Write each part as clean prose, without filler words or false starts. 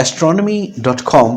astronomy.com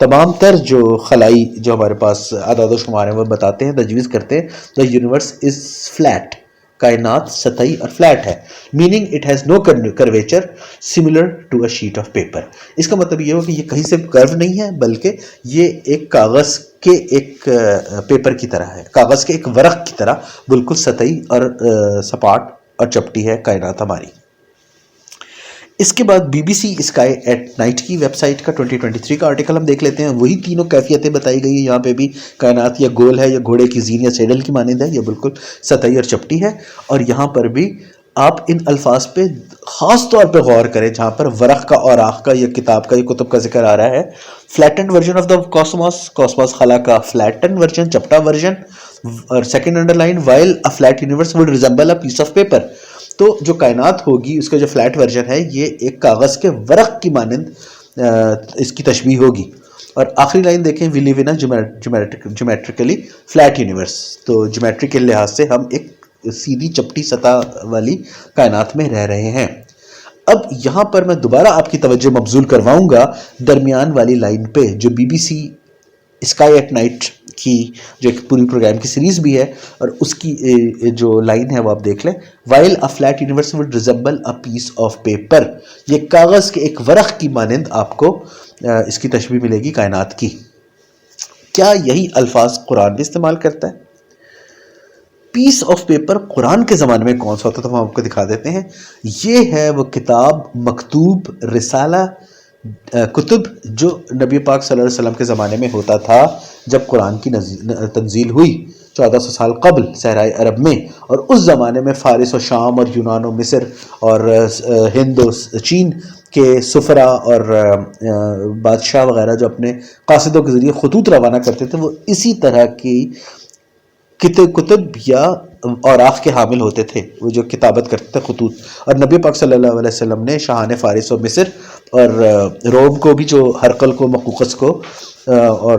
تمام تر جو خلائی جو ہمارے پاس اعداد و شمار ہیں وہ بتاتے ہیں، تجویز کرتے ہیں the universe is flat، کائنات سطحی اور فلیٹ ہے، meaning it has no curvature similar to a sheet of paper۔ اس کا مطلب یہ ہو کہ یہ کہیں سے کرو نہیں ہے، بلکہ یہ ایک کاغذ کے ایک پیپر کی طرح ہے، کاغذ کے ایک ورق کی طرح بالکل سطحی اور سپاٹ اور چپٹی ہے کائنات ہماری۔ اس کے بعد B B C Sky at Night کی ویب سائٹ کا 2023 کا آرٹیکل ہم دیکھ لیتے ہیں، وہی تینوں کیفیتیں بتائی گئی ہیں یہاں پہ بھی، کائنات یا گول ہے یا گھوڑے کی زین یا سیڈل کی مانند ہے، یا بالکل سطحی اور چپٹی ہے۔ اور یہاں پر بھی آپ ان الفاظ پہ خاص طور پہ غور کریں جہاں پر ورق کا، اوراق کا یا کتاب کا یا کتب کا ذکر آ رہا ہے۔ Flattened version of the cosmos خلا کا فلیٹنڈ ورژن، چپٹا ورژن، اور second underline while a flat universe would resemble a piece of paper. تو جو کائنات ہوگی اس کا جو فلیٹ ورژن ہے یہ ایک کاغذ کے ورق کی مانند اس کی تشبیہ ہوگی۔ اور آخری لائن دیکھیں وی لیو ان جیومیٹریکلی فلیٹ یونیورس، تو جیومیٹری کے لحاظ سے ہم ایک سیدھی چپٹی سطح والی کائنات میں رہ رہے ہیں۔ اب یہاں پر میں دوبارہ آپ کی توجہ مبذول کرواؤں گا درمیان والی لائن پہ جو B B C Sky at Night کی جو ایک پوری پروگرام کی سیریز بھی ہے، اور اس کی جو لائن ہے وہ آپ دیکھ لیں، while a flat universe would resemble a piece of paper, یہ کاغذ کے ایک ورق کی مانند آپ کو اس کی تشبیہ ملے گی کائنات کی۔ کیا یہی الفاظ قرآن بھی استعمال کرتا ہے؟ پیس آف پیپر قرآن کے زمانے میں کون سا ہوتا تھا وہ ہم آپ کو دکھا دیتے ہیں۔ یہ ہے وہ کتاب، مکتوب، رسالہ، کتب جو نبی پاک صلی اللہ علیہ وسلم کے زمانے میں ہوتا تھا جب قرآن کی تنزیل ہوئی 1400 سال قبل صحرائے عرب میں، اور اس زمانے میں فارس و شام اور یونان و مصر اور ہند و چین کے سفرا اور بادشاہ وغیرہ جو اپنے قاصدوں کے ذریعے خطوط روانہ کرتے تھے وہ اسی طرح کی کتب یا اوراق کے حامل ہوتے تھے، وہ جو کتابت کرتے تھے خطوط۔ اور نبی پاک صلی اللہ علیہ وسلم نے شاہان فارس و مصر اور روم کو بھی، جو ہرقل کو، مقوقس کو اور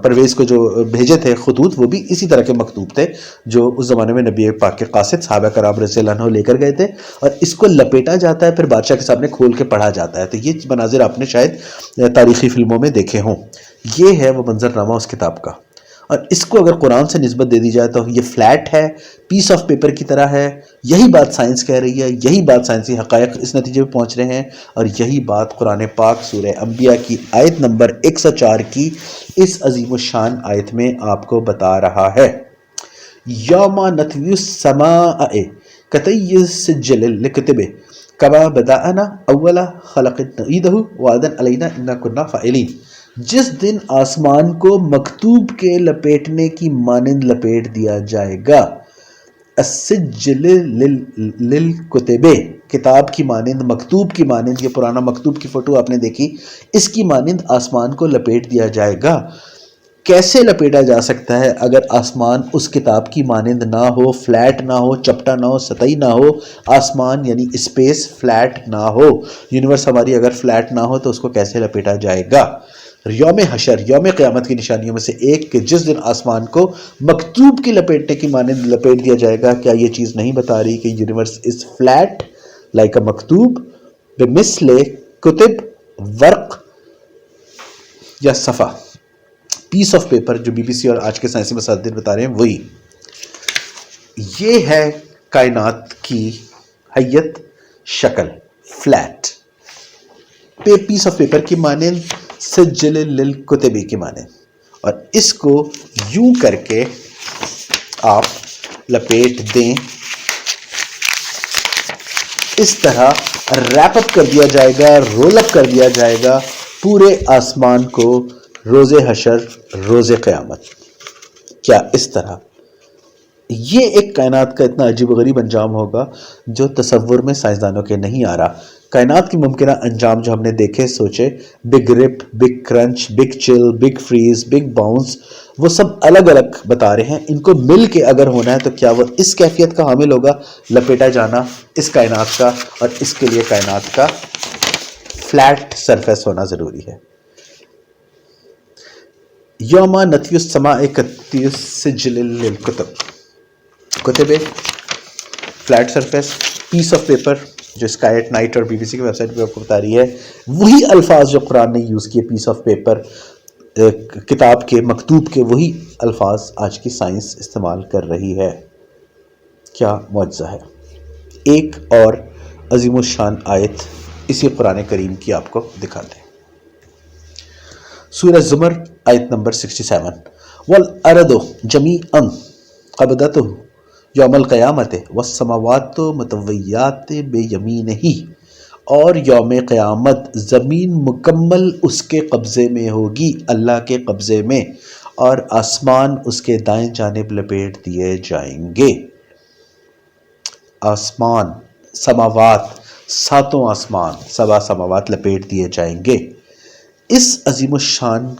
پرویز کو جو بھیجے تھے خطوط، وہ بھی اسی طرح کے مکتوب تھے جو اس زمانے میں نبی پاک کے قاصد صحابہ کرام رضی اللہ عنہ لے کر گئے تھے، اور اس کو لپیٹا جاتا ہے پھر بادشاہ کے سامنے کھول کے پڑھا جاتا ہے۔ تو یہ مناظر آپ نے شاید تاریخی فلموں میں دیکھے ہوں۔ یہ ہے وہ منظرنامہ اس کتاب کا، اور اس کو اگر قرآن سے نسبت دے دی جائے تو یہ فلیٹ ہے، پیس آف پیپر کی طرح ہے۔ یہی بات سائنس کہہ رہی ہے، یہی بات سائنسی حقائق اس نتیجے میں پہنچ رہے ہیں، اور یہی بات قرآن پاک سورہ انبیاء کی آیت نمبر 104 کی اس عظیم الشان آیت میں آپ کو بتا رہا ہے۔ یوم نطوی السماء کطی السجل للکتب کما بدأنا اول خلق نعیدہ وعدا علینا انا کنا فاعلین۔ جس دن آسمان کو مکتوب کے لپیٹنے کی مانند لپیٹ دیا جائے گا، السجل للکتب، کتاب کی مانند، مکتوب کی مانند، یہ پرانا مکتوب کی فوٹو آپ نے دیکھی، اس کی مانند آسمان کو لپیٹ دیا جائے گا۔ کیسے لپیٹا جا سکتا ہے اگر آسمان اس کتاب کی مانند نہ ہو، فلیٹ نہ ہو، چپٹا نہ ہو، سطحی نہ ہو؟ آسمان یعنی اسپیس فلیٹ نہ ہو، یونیورس ہماری اگر فلیٹ نہ ہو تو اس کو کیسے لپیٹا جائے گا؟ یوم حشر، یوم قیامت کی نشانیوں میں سے ایک کہ جس دن آسمان کو مکتوب کی لپیٹنے کی مانند لپیٹ دیا جائے گا۔ کیا یہ چیز نہیں بتا رہی کہ universe is flat like a مکتوب بمثل کتب، ورق یا صفحہ، پیس آف پیپر، جو بی بی سی اور آج کے سائنسی مصادر بتا رہے ہیں وہی۔ یہ ہے کائنات کی حیت شکل، فلیٹ، پیس آف پیپر کی مانند، سجل للکتبی کی مانند، اور اس کو یوں کر کے آپ لپیٹ دیں، اس طرح ریپ اپ کر دیا جائے گا، رول اپ کر دیا جائے گا پورے آسمان کو روز حشر، روز قیامت۔ کیا اس طرح؟ یہ ایک کائنات کا اتنا عجیب و غریب انجام ہوگا جو تصور میں سائنسدانوں کے نہیں آ رہا۔ کائنات کی ممکنہ انجام جو ہم نے دیکھے، سوچے، بگ رپ، بگ کرنچ، بگ چل، بگ فریز، بگ باؤنس، وہ سب الگ الگ بتا رہے ہیں۔ ان کو مل کے اگر ہونا ہے تو کیا وہ اس کیفیت کا حامل ہوگا، لپیٹا جانا اس کائنات کا، اور اس کے لیے کائنات کا فلیٹ سرفیس ہونا ضروری ہے۔ یوم نطوی السماء کطی السجل للکتب، کتب، flat surface, piece of paper, جو اسکائی ایٹ نائٹ اور BBC کی ویب سائٹ پہ آپ کو بتا رہی ہے، وہی الفاظ جو قرآن نے یوز کیے پیس آف پیپر، کتاب کے مکتوب کے، وہی الفاظ آج کی سائنس استعمال کر رہی ہے۔ کیا معجزہ ہے۔ ایک اور عظیم الشان آیت اسی قرآن کریم کی آپ کو دکھاتے ہیں۔ سورہ زمر آیت نمبر 67، وَالْأَرْضُ جَمِيعًا قَبْضَتُهُ یوم القیامت والسماوات مطویات بیمینہ، اور یوم قیامت زمین مکمل اس کے قبضے میں ہوگی، اللہ کے قبضے میں، اور آسمان اس کے دائیں جانب لپیٹ دیے جائیں گے۔ آسمان، سماوات، ساتوں آسمان، سبع سماوات لپیٹ دیے جائیں گے۔ اس عظیم الشان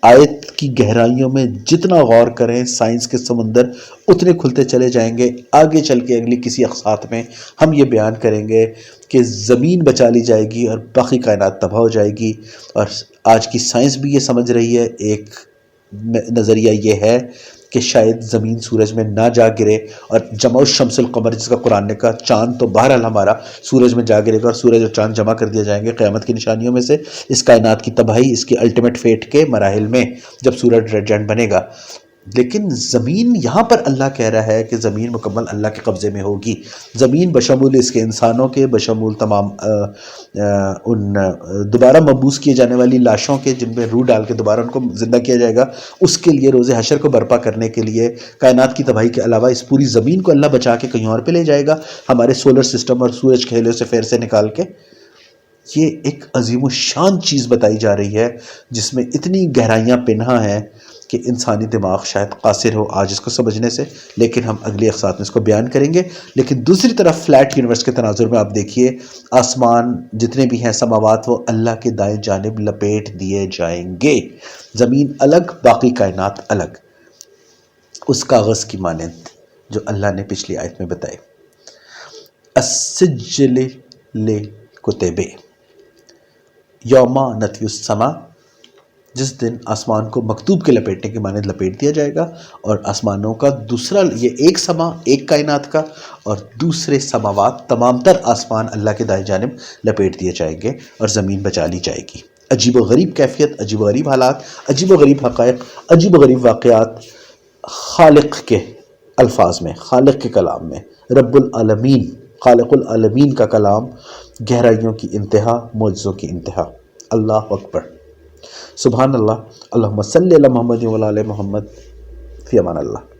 آیت کی گہرائیوں میں جتنا غور کریں، سائنس کے سمندر اتنے کھلتے چلے جائیں گے۔ آگے چل کے اگلی کسی اقساط میں ہم یہ بیان کریں گے کہ زمین بچا لی جائے گی اور باقی کائنات تباہ ہو جائے گی، اور آج کی سائنس بھی یہ سمجھ رہی ہے۔ ایک نظریہ یہ ہے کہ شاید زمین سورج میں نہ جا گرے، اور جمع الشمس القمر، جس کا قرآن نے کہا چاند تو بہرحال ہمارا سورج میں جا گرے گا، اور سورج اور چاند جمع کر دیے جائیں گے قیامت کی نشانیوں میں سے، اس کائنات کی تباہی، اس کی الٹیمیٹ فیٹ کے مراحل میں جب سورج ریڈ جائنٹ بنے گا۔ لیکن زمین، یہاں پر اللہ کہہ رہا ہے کہ زمین مکمل اللہ کے قبضے میں ہوگی۔ زمین بشمول اس کے انسانوں کے، بشمول تمام ان دوبارہ مبعوث کیے جانے والی لاشوں کے، جن میں روح ڈال کے دوبارہ ان کو زندہ کیا جائے گا، اس کے لیے روز حشر کو برپا کرنے کے لیے، کائنات کی تباہی کے علاوہ اس پوری زمین کو اللہ بچا کے کہیں اور پہ لے جائے گا، ہمارے سولر سسٹم اور سورج کے ہیلیوسفیئر سے نکال کے۔ یہ ایک عظیم الشان چیز بتائی جا رہی ہے جس میں اتنی گہرائیاں پنہاں ہیں کہ انسانی دماغ شاید قاصر ہو آج اس کو سمجھنے سے، لیکن ہم اگلی اقساط میں اس کو بیان کریں گے۔ لیکن دوسری طرف فلیٹ یونیورس کے تناظر میں آپ دیکھیے، آسمان جتنے بھی ہیں، سماوات، وہ اللہ کے دائیں جانب لپیٹ دیے جائیں گے، زمین الگ، باقی کائنات الگ، اس کاغذ کی مانند جو اللہ نے پچھلی آیت میں بتائے۔ السجل لکتب یوم نطوی السما، جس دن آسمان کو مکتوب کے لپیٹنے کی مانند لپیٹ دیا جائے گا، اور آسمانوں کا دوسرا، یہ ایک سما ایک کائنات کا، اور دوسرے سماوات تمام تر آسمان اللہ کے دائیں جانب لپیٹ دیے جائیں گے، اور زمین بچا لی جائے گی۔ عجیب و غریب کیفیت، عجیب و غریب حالات، عجیب و غریب حقائق، عجیب و غریب واقعات، خالق کے الفاظ میں، خالق کے کلام میں، رب العالمین، خالق العالمین کا کلام، گہرائیوں کی انتہا، معجزوں کی انتہا۔ اللہ اکبر، سبحان اللہ، اللہم صلی علی محمد و علی آل محمد، فی امان اللہ۔